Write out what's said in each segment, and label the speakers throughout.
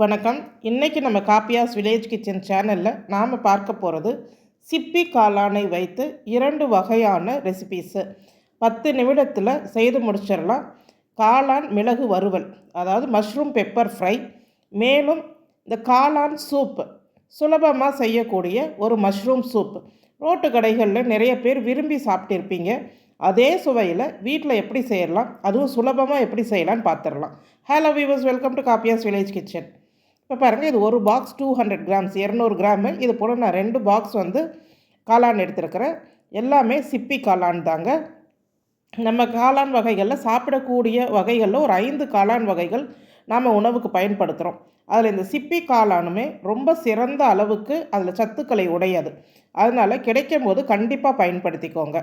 Speaker 1: வணக்கம். இன்னைக்கு நம்ம காப்பியாஸ் வில்லேஜ் கிச்சன் சேனலில் நாம் பார்க்க போகிறது சிப்பி காளானை வைத்து 2 வகையான ரெசிபீஸு 10 நிமிடத்தில் செய்து முடிச்சிடலாம். காளான் மிளகு வறுவல், அதாவது மஷ்ரூம் பெப்பர் ஃப்ரை. மேலும் இந்த காளான் சூப், சுலபமாக செய்யக்கூடிய ஒரு மஷ்ரூம் சூப். ரோட்டு கடைகளில் நிறைய பேர் விரும்பி சாப்பிட்டிருப்பீங்க. அதே சுவையில் வீட்டில் எப்படி செய்யலாம், அதுவும் சுலபமாக எப்படி செய்யலான்னு பார்த்துடலாம். Hello viewers, welcome to காப்பியாஸ் village kitchen. இப்போ பாருங்கள், இது ஒரு பாக்ஸ் 200 கிராம்ஸ், 200 கிராமு. இது போல் நான் 2 பாக்ஸ் காளான் எடுத்துருக்கிறேன். எல்லாமே சிப்பி காளான் தாங்க. நம்ம காளான் வகைகளில் சாப்பிடக்கூடிய வகைகளில் ஒரு 5 காளான் வகைகள் நாம் உணவுக்கு பயன்படுத்துகிறோம். அதில் இந்த சிப்பி காளானுமே ரொம்ப சிறந்த அளவுக்கு அதில் சத்துக்களை உடையது. அதனால் கிடைக்கும் போது கண்டிப்பாக பயன்படுத்திக்கோங்க.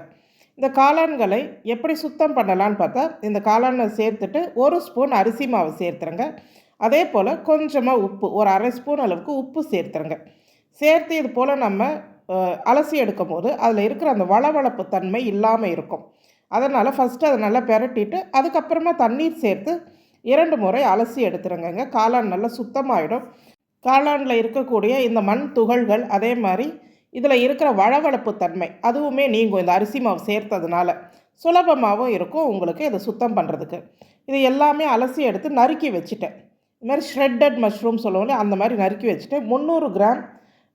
Speaker 1: இந்த காளான்களை எப்படி சுத்தம் பண்ணலான்னு பார்த்தா, இந்த காளானை சேர்த்துட்டு 1 ஸ்பூன் அரிசி மாவு சேர்த்துருங்க. அதே போல் கொஞ்சமாக உப்பு, ஒரு அரை ஸ்பூன் அளவுக்கு உப்பு சேர்த்துருங்க. சேர்த்து இது போல் நம்ம அலசி எடுக்கும் போது அதில் இருக்கிற அந்த வளவளப்பு தன்மை இல்லாமல் இருக்கும். அதனால் ஃபஸ்ட்டு அதை நல்லா பெரட்டிட்டு அதுக்கப்புறமா தண்ணீர் சேர்த்து 2 முறை அலசி எடுத்துருங்க. காளான் நல்லா சுத்தமாகிடும். காளானில் இருக்கக்கூடிய இந்த மண் துகள்கள், அதே மாதிரி இதில் இருக்கிற வளவளப்பு தன்மை அதுவுமே நீங்கும். இந்த அரிசி மாவு சேர்த்ததுனால சுலபமாகவும் இருக்கும் உங்களுக்கு இதை சுத்தம் பண்ணுறதுக்கு. இது எல்லாமே அலசி எடுத்து நறுக்கி வச்சுட்டேன். இது மாதிரி ஷ்ரெட்டட் மஷ்ரூம் சொல்லுவோம், அந்த மாதிரி நறுக்கி வச்சுட்டு 300 கிராம்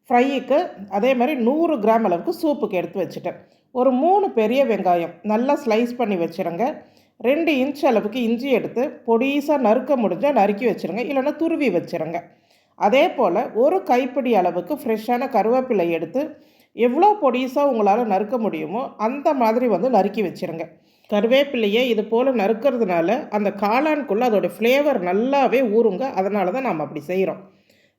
Speaker 1: ஃப்ரைக்கு, அதே மாதிரி 100 கிராம் அளவுக்கு சூப்புக்கு எடுத்து வச்சுட்டேன். ஒரு 3 பெரிய வெங்காயம் நல்லா ஸ்லைஸ் பண்ணி வச்சுருங்க. 2 இன்ச் அளவுக்கு இஞ்சி எடுத்து பொடிசாக நறுக்க முடிஞ்சால் நறுக்கி வச்சுருங்க, இல்லைன்னா துருவி வச்சுருங்க. அதே போல் ஒரு கைப்பிடி அளவுக்கு ஃப்ரெஷ்ஷான கருவேப்பிலை எடுத்து எவ்வளோ பொடிசாக உங்களால் நறுக்க முடியுமோ அந்த மாதிரி நறுக்கி வச்சுருங்க. கருவேப்பிலையை இது போல் நறுக்கிறதுனால அந்த காளானுக்குள்ளே அதோடய ஃப்ளேவர் நல்லாவே ஊறுங்க. அதனால தான் நாம் அப்படி செய்கிறோம்.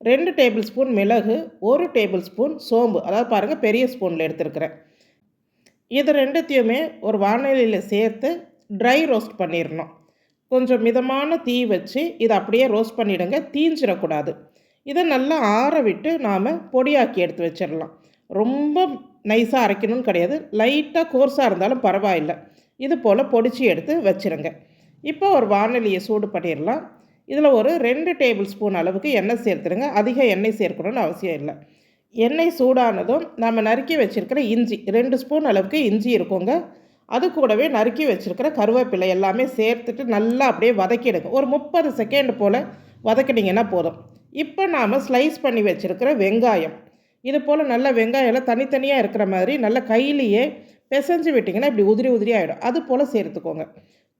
Speaker 1: 2 டேபிள் ஸ்பூன் மிளகு, 1 டேபிள் ஸ்பூன் சோம்பு, அதாவது பாருங்கள் பெரிய ஸ்பூனில் எடுத்துருக்கிறேன். இது ரெண்டுத்தையுமே ஒரு வாணலியில் சேர்த்து ட்ரை ரோஸ்ட் பண்ணிடணும். கொஞ்சம் மிதமான தீ வச்சு இதை அப்படியே ரோஸ்ட் பண்ணிவிடுங்க, தீஞ்சிடக்கூடாது. இதை நல்லா ஆற விட்டு நாம் பொடியாக்கி எடுத்து வச்சிடலாம். ரொம்ப நைஸாக அரைக்கணும்னு கிடையாது, லைட்டாக கோர்ஸாக இருந்தாலும் பரவாயில்லை. இது போல் பொடிச்சு எடுத்து வச்சுருங்க. இப்போ ஒரு வாணலியை சூடு பண்ணிடலாம். இதில் ஒரு 2 டேபிள் ஸ்பூன் அளவுக்கு எண்ணெய் சேர்த்துருங்க. அதிக எண்ணெய் சேர்க்கணும்னு அவசியம் இல்லை. எண்ணெய் சூடானதும் நம்ம நறுக்கி வச்சுருக்கிற இஞ்சி, 2 ஸ்பூன் அளவுக்கு இஞ்சி இருக்குங்க. அது கூடவே நறுக்கி வச்சுருக்கிற கருவேப்பிலை எல்லாமே சேர்த்துட்டு நல்லா அப்படியே வதக்கிடுங்க. ஒரு 30 செகண்ட் போல் வதக்கினீங்கன்னா போதும். இப்போ நாம் ஸ்லைஸ் பண்ணி வச்சுருக்கிற வெங்காயம், இது போல் நல்ல வெங்காயம்லாம் தனித்தனியாக இருக்கிற மாதிரி நல்லா கையிலேயே பிசைஞ்சு விட்டிங்கன்னா இப்படி உதிரி உதிரி ஆகிடும். அது போல் சேர்த்துக்கோங்க.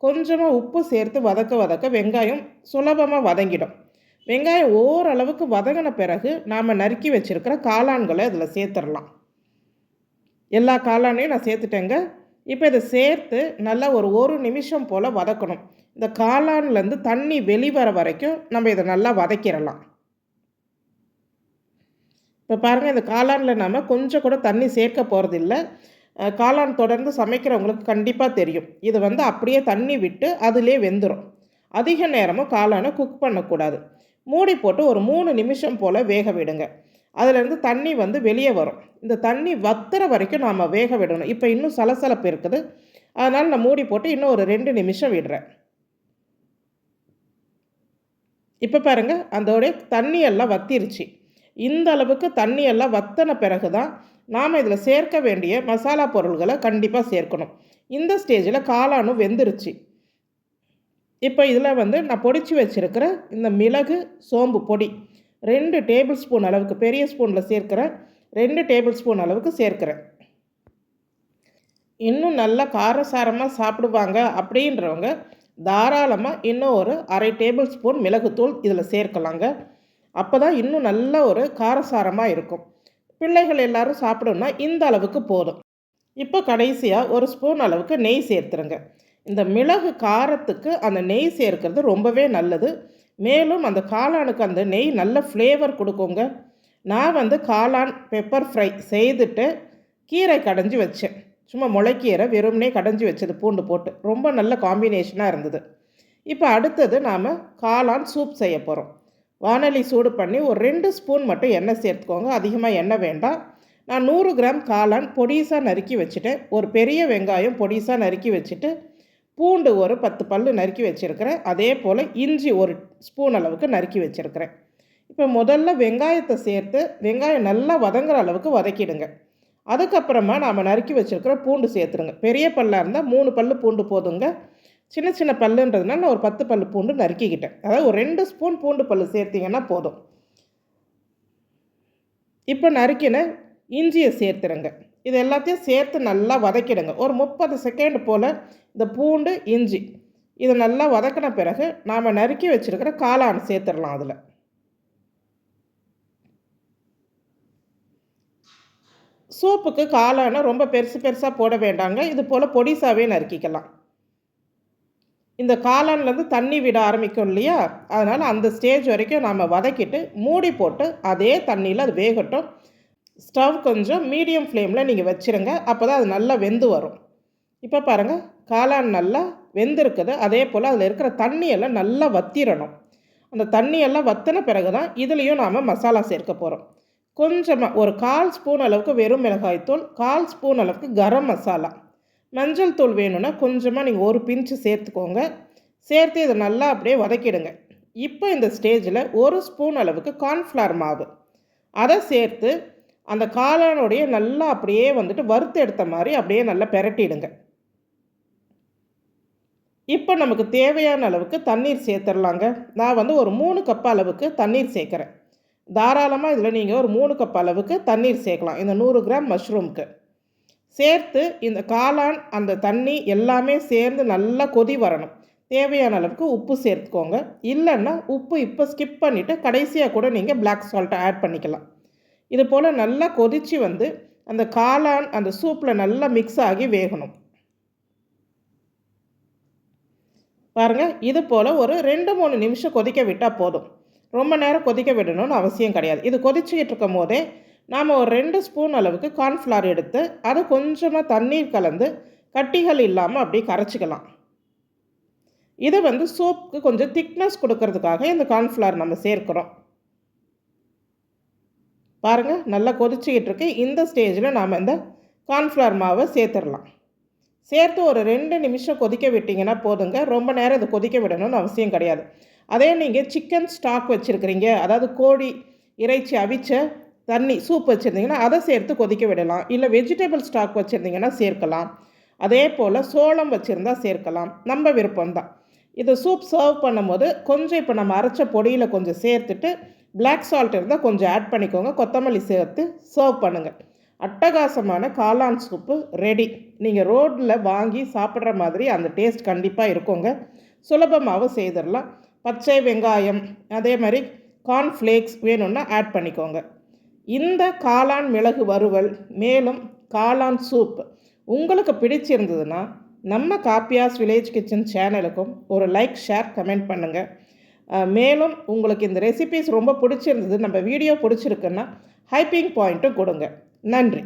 Speaker 1: கொஞ்சமாக உப்பு சேர்த்து வதக்க வதக்க வெங்காயம் சுலபமாக வதங்கிடும். வெங்காயம் ஓரளவுக்கு வதங்கின பிறகு நாம் நறுக்கி வச்சுருக்கிற காளான்களை இதில் சேர்த்துடலாம். எல்லா காளானையும் நான் சேர்த்துட்டேங்க. இப்போ இதை சேர்த்து நல்லா ஒரு நிமிஷம் போல் வதக்கணும். இந்த காளான்லேருந்து தண்ணி வெளிவர வரைக்கும் நம்ம இதை நல்லா வதக்கிடலாம். இப்போ பாருங்கள், இந்த காளானில் நம்ம கொஞ்சம் கூட தண்ணி சேர்க்க போகிறதில்ல. காளான் தொடர்ந்து சமைக்கிறவங்களுக்கு கண்டிப்பாக தெரியும். இது அப்படியே தண்ணி விட்டு அதிலே வெந்துடும். அதிக நேரமும் காளானை குக் பண்ணக்கூடாது. மூடி போட்டு ஒரு 3 நிமிஷம் போல் வேக விடுங்க. அதிலேருந்து தண்ணி வெளியே வரும். இந்த தண்ணி வத்துற வரைக்கும் நாம் வேக விடணும். இப்போ இன்னும் சலசலப்பு இருக்குது, அதனால் நான் மூடி போட்டு இன்னும் ஒரு 2 நிமிஷம் விடுறேன். இப்போ பாருங்கள், அதோடைய தண்ணியெல்லாம் வத்திருச்சு. இந்த அளவுக்கு தண்ணியெல்லாம் வத்தின பிறகு தான் நாம் இதில் சேர்க்க வேண்டிய மசாலா பொருள்களை கண்டிப்பாக சேர்க்கணும். இந்த ஸ்டேஜில் காளானும் வெந்துருச்சு. இப்போ இதில் நான் பொடிச்சு வச்சுருக்கிற இந்த மிளகு சோம்பு பொடி 2 டேபிள் ஸ்பூன் அளவுக்கு, பெரிய ஸ்பூனில் சேர்க்குறேன், 2 டேபிள் ஸ்பூன் அளவுக்கு சேர்க்குறேன். இன்னும் நல்லா காரசாரமாக சாப்பிடுவாங்க அப்படின்றவங்க தாராளமாக இன்னும் ஒரு அரை டேபிள் ஸ்பூன் மிளகுத்தூள் இதில் சேர்க்கலாங்க. அப்போ தான் இன்னும் நல்ல ஒரு காரசாரமாக இருக்கும். பிள்ளைகள் எல்லோரும் சாப்பிடணுன்னா இந்த அளவுக்கு போதும். இப்போ கடைசியாக 1 ஸ்பூன் அளவுக்கு நெய் சேர்த்துருங்க. இந்த மிளகு காரத்துக்கு அந்த நெய் சேர்க்கிறது ரொம்பவே நல்லது. மேலும் அந்த காளானுக்கு அந்த நெய் நல்ல ஃப்ளேவர் கொடுக்குங்க. நான் காளான் பெப்பர் ஃப்ரை செய்துட்டு கீரை கடைஞ்சி வச்சேன். சும்மா முளைக்கீரை வெறும்னே கடைஞ்சி வச்சது பூண்டு போட்டு, ரொம்ப நல்ல காம்பினேஷனாக இருந்தது. இப்போ அடுத்தது நாம் காளான் சூப் செய்ய போகிறோம். வாணலி சூடு பண்ணி ஒரு 2 ஸ்பூன் மட்டும் எண்ணெய் சேர்த்துக்கோங்க. அதிகமாக எண்ணெய் வேண்டாம். நான் 100 கிராம் காளான் பொடிசாக நறுக்கி வச்சுட்டேன். ஒரு பெரிய வெங்காயம் பொடிசாக நறுக்கி வச்சுட்டு, பூண்டு ஒரு 10 பல் நறுக்கி வச்சுருக்கிறேன். அதே போல் இஞ்சி ஒரு ஸ்பூன் அளவுக்கு நறுக்கி வச்சுருக்கிறேன். இப்போ முதல்ல வெங்காயத்தை சேர்த்து வெங்காயம் நல்லா வதங்குற அளவுக்கு வதக்கிடுங்க. அதுக்கப்புறமா நாம் நறுக்கி வச்சுருக்கிற பூண்டு சேர்த்துருங்க. பெரிய பல்லாக இருந்தால் 3 பல் பூண்டு போதுங்க. சின்ன சின்ன பல்லுன்றதுனால நான் ஒரு 10 பல் பூண்டு நறுக்கிக்கிட்டேன். அதாவது ஒரு 2 ஸ்பூன் பூண்டு பல் சேர்த்திங்கன்னா போதும். இப்போ நறுக்கின இஞ்சியை சேர்த்துருங்க. இது எல்லாத்தையும் சேர்த்து நல்லா வதக்கிடுங்க. ஒரு 30 செகண்ட் போல் இந்த பூண்டு இஞ்சி இதை நல்லா வதக்கின பிறகு நாம் நறுக்கி வச்சுருக்கிற காளான் சேர்த்துடலாம். அதில் சூப்புக்கு காளானை ரொம்ப பெருசு பெருசாக போட வேண்டாங்க. இது போல் பொடிசாவே நறுக்கிக்கலாம். இந்த காளான்லேருந்து தண்ணி விட ஆரம்பிக்கும் இல்லையா, அதனால் அந்த ஸ்டேஜ் வரைக்கும் நாம் வதக்கிட்டு மூடி போட்டு அதே தண்ணியில் அது வேகட்டும். ஸ்டவ் கொஞ்சம் மீடியம் ஃப்ளேமில் நீங்கள் வச்சுருங்க. அப்போ தான் அது நல்லா வெந்து வரும். இப்போ பாருங்கள், காளான் நல்லா வெந்திருக்குது. அதே போல் அதில் இருக்கிற தண்ணியெல்லாம் நல்லா வத்திரணும். அந்த தண்ணியெல்லாம் வற்றின பிறகு தான் இதுலேயும் நாம் மசாலா சேர்க்க போகிறோம். கொஞ்சமாக ஒரு 1/4 ஸ்பூன் அளவுக்கு வெறும் மிளகாய்த்தூள், 1/4 ஸ்பூன் அளவுக்கு கரம் மசாலா, மஞ்சள் தூள் வேணும்னா கொஞ்சமாக நீங்கள் ஒரு பிஞ்சு சேர்த்துக்கோங்க. சேர்த்து இதை நல்லா அப்படியே வதக்கிடுங்க. இப்போ இந்த ஸ்டேஜில் 1 ஸ்பூன் அளவுக்கு கார்ன்ஃப்ளவர் மாவு அதை சேர்த்து அந்த காளானுடைய நல்லா அப்படியே வந்துட்டு வறுத்து எடுத்த மாதிரி அப்படியே நல்லா பெரட்டிடுங்க. இப்போ நமக்கு தேவையான அளவுக்கு தண்ணீர் சேர்த்துடலாங்க. நான் ஒரு 3 கப் அளவுக்கு தண்ணீர் சேர்க்குறேன். தாராளமாக இதில் நீங்கள் ஒரு 3 கப் அளவுக்கு தண்ணீர் சேர்க்கலாம் இந்த 100 கிராம் மஷ்ரூமுக்கு. சேர்த்து இந்த காளான் அந்த தண்ணி எல்லாமே சேர்ந்து நல்லா கொதி வரணும். தேவையான அளவுக்கு உப்பு சேர்த்துக்கோங்க. இல்லைன்னா உப்பு இப்போ ஸ்கிப் பண்ணிவிட்டு கடைசியாக கூட நீங்கள் பிளாக் சால்ட்டை ஆட் பண்ணிக்கலாம். இது போல் நல்லா கொதித்து அந்த காளான் அந்த சூப்பில் நல்லா மிக்ஸ் ஆகி வேகணும். பாருங்கள், இது போல் ஒரு 2-3 நிமிஷம் கொதிக்க விட்டால் போதும். ரொம்ப நேரம் கொதிக்க விடணும்னு அவசியம் கிடையாது. இது கொதிச்சுக்கிட்டு இருக்கும் போதே நாம் ஒரு 2 ஸ்பூன் அளவுக்கு கார்ன்ஃப்ளவர் எடுத்து அதை கொஞ்சமாக தண்ணீர் கலந்து கட்டிகள் இல்லாமல் அப்படியே கரைச்சிக்கலாம். இது சூப்புக்கு கொஞ்சம் திக்னஸ் கொடுக்கறதுக்காக இந்த கார்ன்ஃப்ளவர் நம்ம சேர்க்குறோம். பாருங்கள், நல்லா கொதிச்சுக்கிட்டு இருக்கு. இந்த ஸ்டேஜில் நாம் இந்த கார்ன்ஃப்ளவர் மாவை சேர்த்துடலாம். சேர்த்து ஒரு 2 நிமிஷம் கொதிக்க விட்டிங்கன்னா போதுங்க. ரொம்ப நேரம் இதை கொதிக்க விடணும்னு அவசியம் கிடையாது. அதே நீங்கள் சிக்கன் ஸ்டாக் வச்சுருக்கிறீங்க, அதாவது கோழி இறைச்சி அவிச்ச தண்ணி சூப் வச்சுருந்தீங்கன்னா அதை சேர்த்து கொதிக்க விடலாம். இல்லை வெஜிடபிள் ஸ்டாக் வச்சுருந்தீங்கன்னா சேர்க்கலாம். அதே போல் சோளம் வச்சுருந்தா சேர்க்கலாம். நம்ம விருப்பம்தான். இது சூப் சர்வ் பண்ணும்போது கொஞ்சம் இப்போ நம்ம அரைச்ச பொடியில் கொஞ்சம் சேர்த்துட்டு பிளாக் சால்ட் இருந்தால் கொஞ்சம் ஆட் பண்ணிக்கோங்க. கொத்தமல்லி சேர்த்து சர்வ் பண்ணுங்கள். அட்டகாசமான காளான் சூப்பு ரெடி. நீங்கள் ரோட்டில் வாங்கி சாப்பிட்ற மாதிரி அந்த டேஸ்ட் கண்டிப்பாக இருக்குங்க. சுலபமாகவும் செய்திடலாம். பச்சை வெங்காயம் அதே மாதிரி கார்ன்ஃப்ளேக்ஸ் வேணும்னா ஆட் பண்ணிக்கோங்க. இந்த காளான் மிளகு வறுவல் மேலும் காளான் சூப் உங்களுக்கு பிடிச்சிருந்ததுன்னா நம்ம காப்பியாஸ் வில்லேஜ் கிச்சன் சேனலுக்கும் ஒரு லைக், ஷேர், கமெண்ட் பண்ணுங்கள். மேலும் உங்களுக்கு இந்த ரெசிபீஸ் ரொம்ப பிடிச்சிருந்தது, நம்ம வீடியோ பிடிச்சிருக்குன்னா ஹைப்பிங் பாயிண்ட்டும் கொடுங்க. நன்றி.